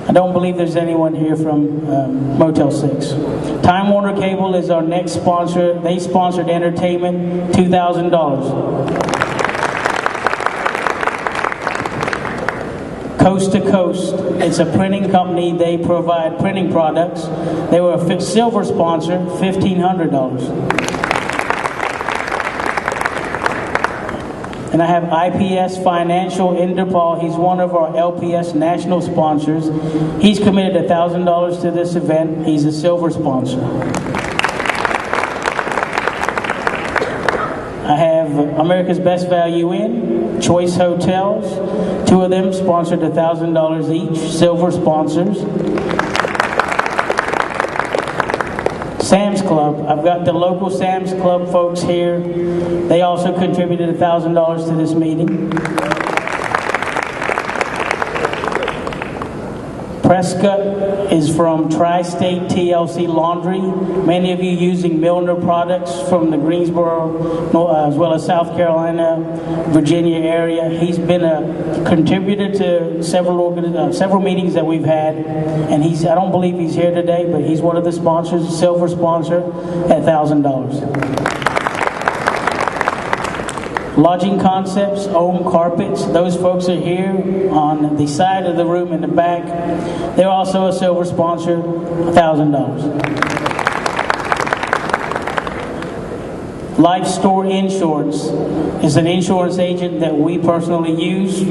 I don't believe there's anyone here from Motel 6. Time Warner Cable is our next sponsor. They sponsored entertainment, $2,000. Coast to Coast, it's a printing company. They provide printing products. They were a silver sponsor, $1,500. And I have IPS Financial in DePaul. He's one of our LPS national sponsors. He's committed $1,000 to this event. He's a silver sponsor. I have America's Best Value Inn, Choice Hotels. Two of them sponsored $1,000 each, silver sponsors. Sam's Club. I've got the local Sam's Club folks here. They also contributed $1,000 to this meeting. Prescott is from Tri-State TLC Laundry. Many of you using Milner products from the Greensboro, as well as South Carolina, Virginia area. He's been a contributor to several meetings that we've had, and I don't believe he's here today, but he's one of the sponsors, silver sponsor, at $1,000. Lodging Concepts, Ohm Carpets, those folks are here on the side of the room in the back. They're also a silver sponsor, $1,000. Life Store Insurance is an insurance agent that we personally use.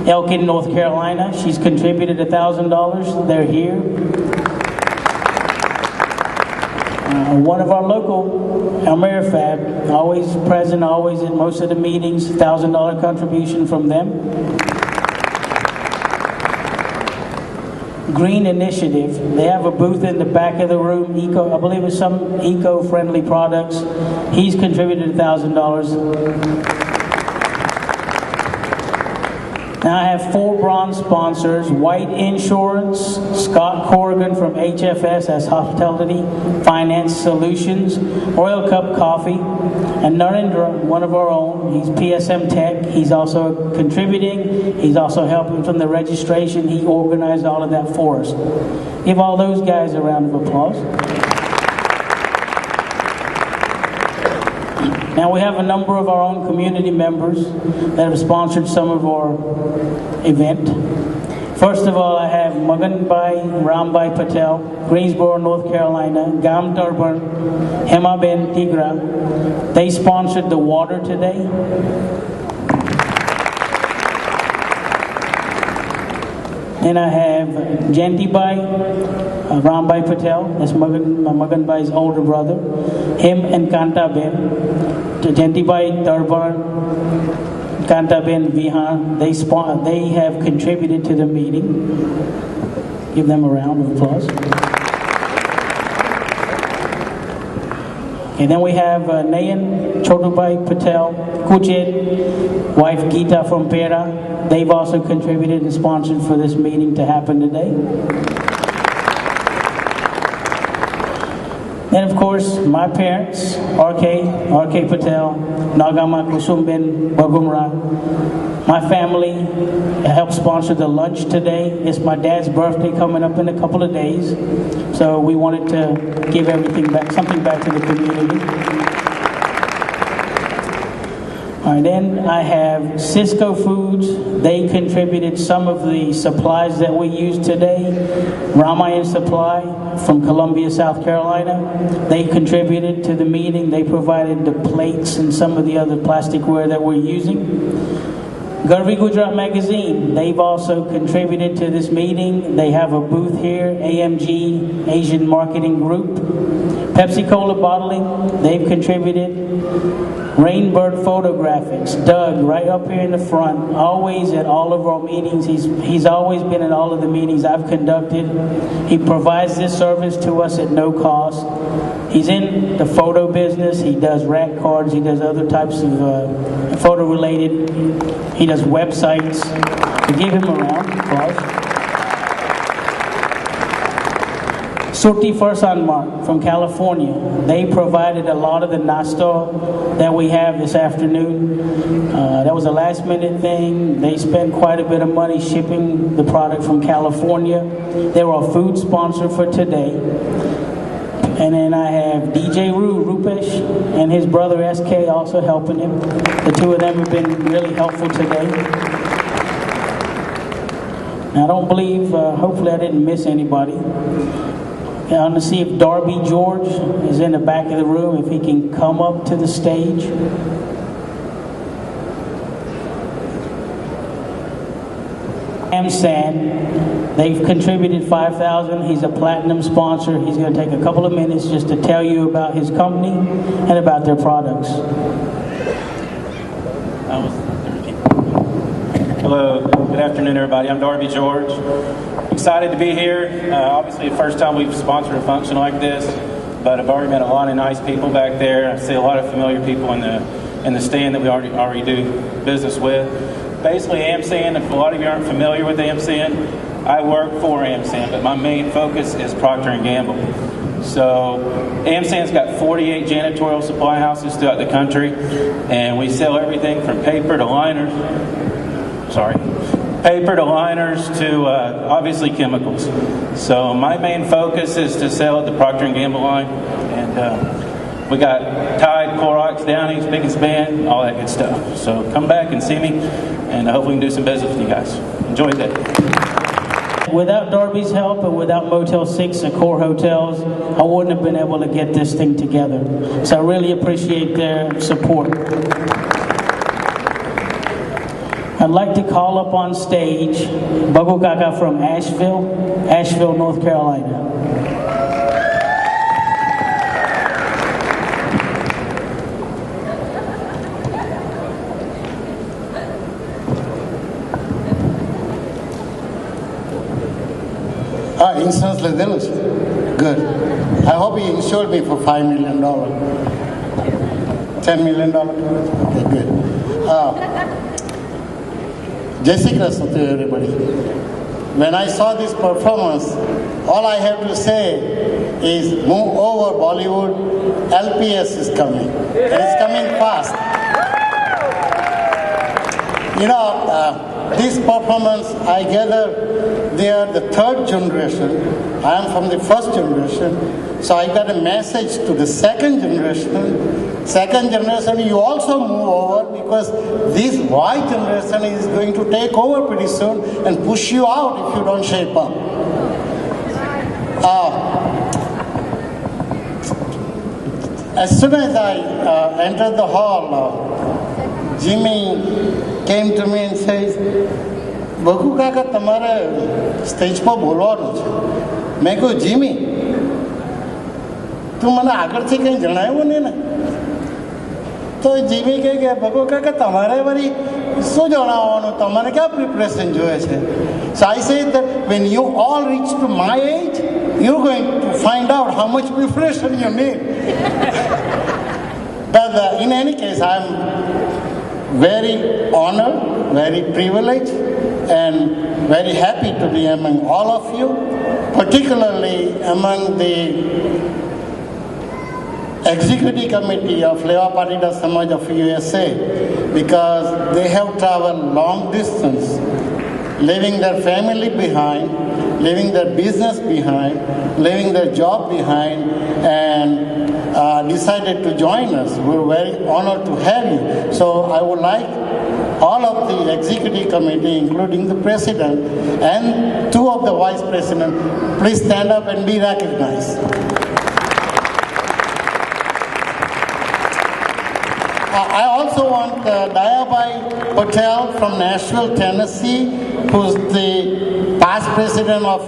Elkin, North Carolina, she's contributed $1,000. They're here. One of our local, Amerifab, always present, always at most of the meetings, $1,000 contribution from them. Green Initiative, they have a booth in the back of the room, I believe it's some eco-friendly products. He's contributed $1,000. Now I have 4 bronze sponsors: White Insurance, Scott Corrigan from HFS, that's Hospitality Finance Solutions, Royal Cup Coffee, and Narendra, one of our own. He's PSM Tech. He's also contributing. He's also helping from the registration. He organized all of that for us. Give all those guys a round of applause. Now we have a number of our own community members that have sponsored some of our event. First of all, I have Maganbhai Rambhai Patel, Greensboro, North Carolina, Gam Durban, Hemaben Tigra. They sponsored the water today. Then I have Jantibai Rambhai Patel, that's Maganbhai's older brother. Him and Kantaben. Jantibai Durban, Kantaben Vihan, they have contributed to the meeting. Give them a round of applause. And then we have Nayan Chotubai Patel, Kuchit, wife Geeta from Pera. They've also contributed and sponsored for this meeting to happen today. And of course, my parents, RK Patel, Nagama Kusumben Bagumra. My family helped sponsor the lunch today. It's my dad's birthday coming up in a couple of days. So we wanted to give something back to the community. All right, then I have Cisco Foods. They contributed some of the supplies that we used today. Ramayan Supply from Columbia, South Carolina. They contributed to the meeting. They provided the plates and some of the other plasticware that we're using. Garvi Gujarat Magazine, they've also contributed to this meeting. They have a booth here, AMG Asian Marketing Group. Pepsi Cola Bottling, they've contributed. Rainbird Photographics, Doug, right up here in the front, always at all of our meetings. He's always been at all of the meetings I've conducted. He provides this service to us at no cost. He's in the photo business. He does rack cards. He does other types of photo-related. He does websites. We give him a round of applause. Surti Farsan Mart from California. They provided a lot of the nasta that we have this afternoon. That was a last minute thing. They spent quite a bit of money shipping the product from California. They were a food sponsor for today. And then I have DJ Rupesh and his brother SK also helping him. The two of them have been really helpful today. Now, I don't believe, hopefully I didn't miss anybody. I want to see if Darby George is in the back of the room, if he can come up to the stage. Amsan, they've contributed $5,000. He's a platinum sponsor. He's going to take a couple of minutes just to tell you about his company and about their products. Hello, good afternoon, everybody. I'm Darby George. Excited to be here. Obviously, the first time we've sponsored a function like this, but I've already met a lot of nice people back there. I see a lot of familiar people in the stand that we already do business with. Basically, AMSAN, if a lot of you aren't familiar with AMSAN, I work for AMSAN, but my main focus is Procter & Gamble. So AMSAN's got 48 janitorial supply houses throughout the country, and we sell everything from paper to liners to obviously chemicals. So my main focus is to sell the Procter & Gamble line, and we got Tide, Clorox, Downy, Spick and Span, all that good stuff. So come back and see me, and hopefully we can do some business with you guys. Enjoy that. Without Darby's help and without Motel 6 and Core Hotels, I wouldn't have been able to get this thing together. So I really appreciate their support. I'd like to call up on stage Bagu Kaka from Asheville, North Carolina. Insurance level. Good. I hope he insured me for $5 million. $10 million. Okay, good. Jessica, to everybody. When I saw this performance, all I have to say is move over Bollywood. LPS is coming. And it's coming fast. You know, this performance, I gather they are the third generation. I am from the first generation. So I got a message to the second generation. Second generation, you also move over because this Y generation is going to take over pretty soon and push you out if you don't shape up. As soon as I entered the hall, Jimmy came to me and says, "Bagu Kaka, તમારે stage પર બોલવાનું છે." મેં કહ્યું, "Jimmy, તું મને આગળથી કંઈ જણાવ્યું નહીં ને?" તો જીમી કહે કે, "બગુ કાકા, તમારે વળી શું જણાવવાનું? તમારે ક્યાં પ્રિપરેશન જોઈએ છે?" So I said that when you all reach to my age, you're going to find out how much preparation you need. But in any case, I'm very honored, very privileged, and very happy to be among all of you, particularly among the Executive Committee of Lewa Patida Samaj of USA, because they have traveled long distance, leaving their family behind, leaving their business behind, leaving their job behind, and decided to join us. We're very honored to have you. So I would like all of the Executive Committee, including the President and two of the Vice President, please stand up and be recognized. I also want Dayabai Patel from Nashville, Tennessee, who's the past president of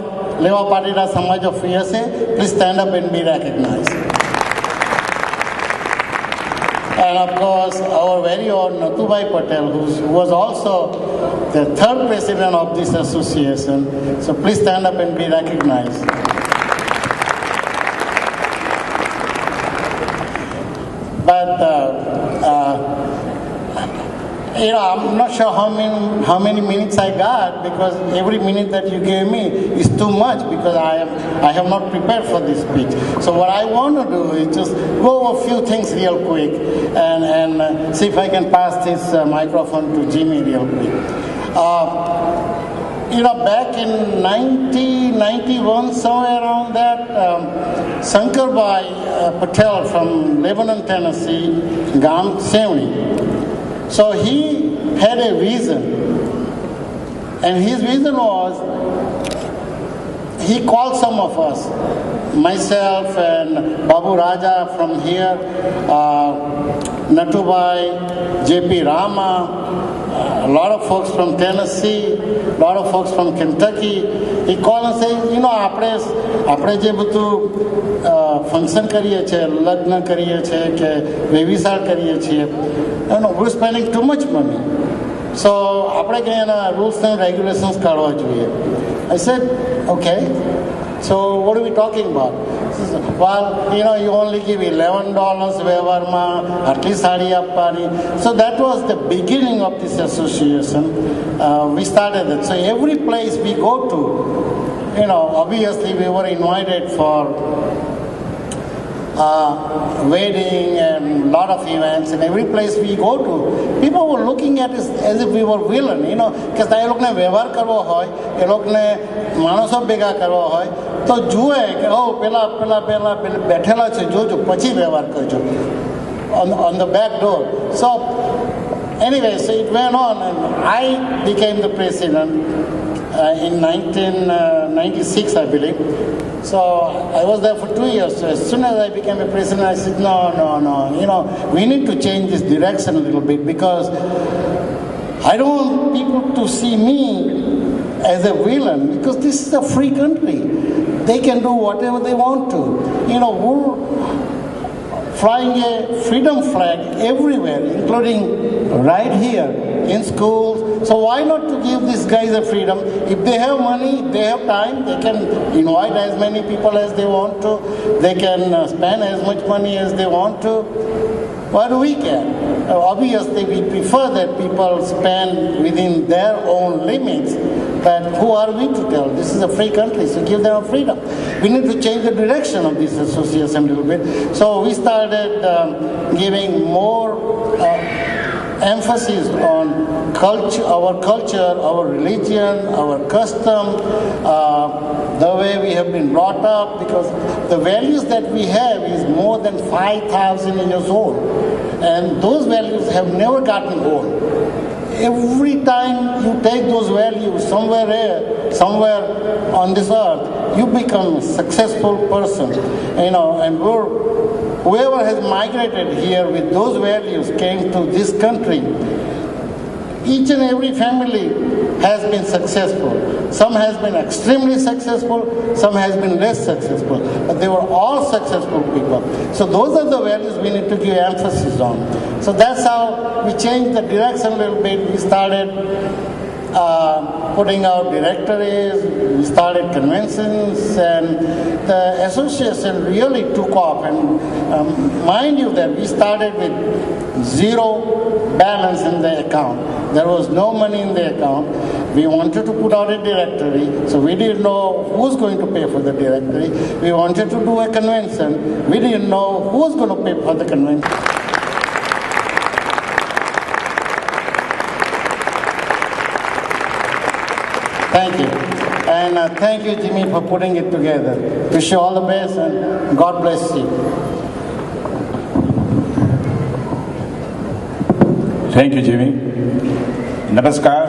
Lewa Patida Samaj of USA. Please stand up and be recognized. And of course, our very own Natubai Patel, who was also the third president of this association. So please stand up and be recognized. But I'm not sure how many minutes I got, because every minute that you gave me is too much, because I have not prepared for this speech. So what I want to do is just go over a few things real quick and see if I can pass this microphone to Jimmy real quick. Back in 1991, somewhere around that, Sankarbai Patel from Lebanon, Tennessee, Gam Sevni. So he had a vision, and his vision was, he called some of us, myself and Babu Raja from here, Natubai, JP Rama, a lot of folks from Tennessee, a lot of folks from Kentucky. He called and said, આપણે જે બધું function કરીએ છીએ, લગ્ન કરીએ છીએ કે વ્યવસાય કરીએ છીએ, we're spending too much money. So આપણે કંઈ એના rules and regulations કાઢવા જોઈએ. I said, okay. So what are we talking about? Well, you only give $11 વ્યવહારમાં, આટલી સાડી આપવાની. So that was the beginning of this association. We started it. So every place we go to, obviously we were invited for wedding and a lot of events, and every place we go to, people were looking at us as if we were villain, because એ લોકોને વ્યવહાર કરવો હોય, એ લોકોને માણસો ભેગા કરવા હોય, તો જુએ કે પેલા બેઠેલા છે, જોજો પછી વ્યવહાર કરજો on the back door. So anyway, so it went on, and I became the president in 1996, I believe. So I was there for 2 years. So as soon as I became a president, I said, no, we need to change this direction a little bit, because I don't want people to see me as a villain, because this is a free country. They can do whatever they want to. We're flying a freedom flag everywhere, including right here in schools. So why not to give these guys a freedom? If they have money, if they have time, they can invite as many people as they want to. They can spend as much money as they want to. What do we care? Obviously, we prefer that people spend within their own limits. But who are we to tell? This is a free country, so give them a freedom. We need to change the direction of this association a little bit. So we started giving more emphasis on culture, our religion, our custom, the way we have been brought up, because the values that we have is more than 5,000 years old. And those values have never gotten old. Every time you take those values somewhere on this earth, you become a successful person. And whoever has migrated here with those values came to this country. Each and every family has been successful. Some has been extremely successful, some has been less successful, but they were all successful people. So those are the values we need to give emphasis on. So that's how we changed the direction a little bit. We started putting out directories, we started conventions, and the association really took off. And mind you that we started with zero balance in the account. There was no money in the account. We wanted to put out a directory, so we didn't know who's going to pay for the directory. We wanted to do a convention. We didn't know who's going to pay for the convention. Thank you. And thank you, Jimmy, for putting it together. Wish you all the best, and God bless you. Thank you, Jimmy. Namaskar,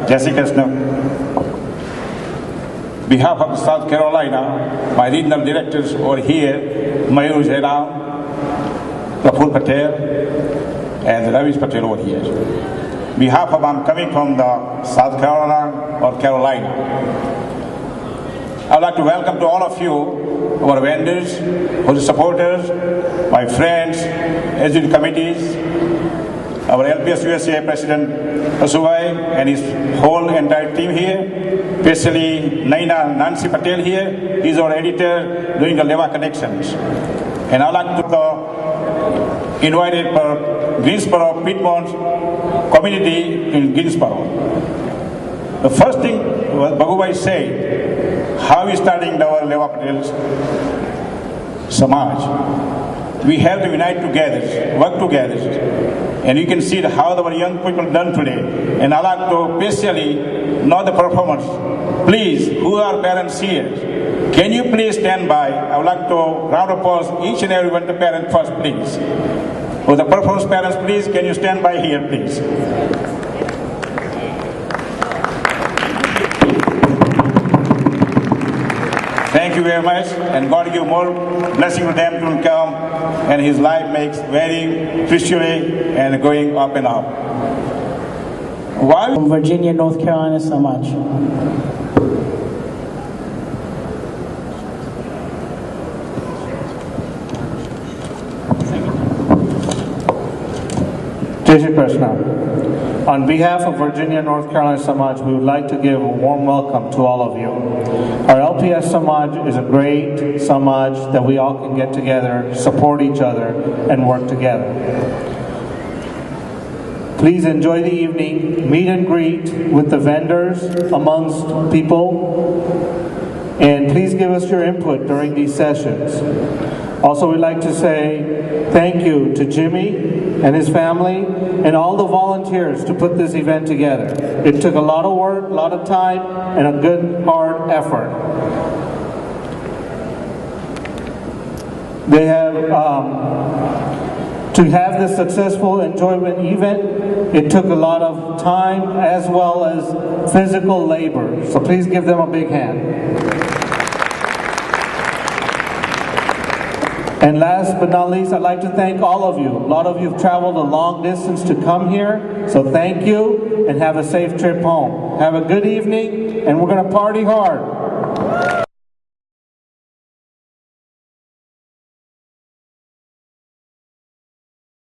Jai Shri Krishna. Behalf of South Carolina, my regional directors over here, Mayur Jairam, Praful Patel, and Ravish Patel over here. Behalf of, I'm coming from the South Carolina or Carolina. I'd like to welcome to all of you, our vendors, our supporters, my friends, executive committees, our LPS USA President Asuvai and his whole entire team here, especially Nancy Patel here. He's our editor doing the Leva Connections. And I'd like to invite Greensboro, Piedmont, community in Greensboro. The first thing Bhaguvai said, how is starting our Leva Patel Samaj. We have to unite together, work together. And you can see how our young people done today. And I like to especially know the performance. Please, who are parents here? Can you please stand by? I would like to round of applause each and every one the parent first, please. For the performance parents, please, can you stand by here, please? Thank you very much, and God give more blessing to them to come, and his life makes very spiritually and going up and up. While From Virginia, North Carolina, Samaj. Jai Shri Krishna. On behalf of Virginia, North Carolina Samaj, we would like to give a warm welcome to all of you. Our LPS Samaj is a great Samaj that we all can get together, support each other, and work together. Please enjoy the evening, meet and greet with the vendors amongst people, and please give us your input during these sessions. Also, we'd like to say thank you to Jimmy and his family and all the volunteers to put this event together. It took a lot of work, a lot of time, and a good, hard effort. They have, to have this successful enjoyment event, it took a lot of time as well as physical labor. So please give them a big hand. And last but not least, I'd like to thank all of you. A lot of you have traveled a long distance to come here, so thank you and have a safe trip home. Have a good evening, and we're going to party hard.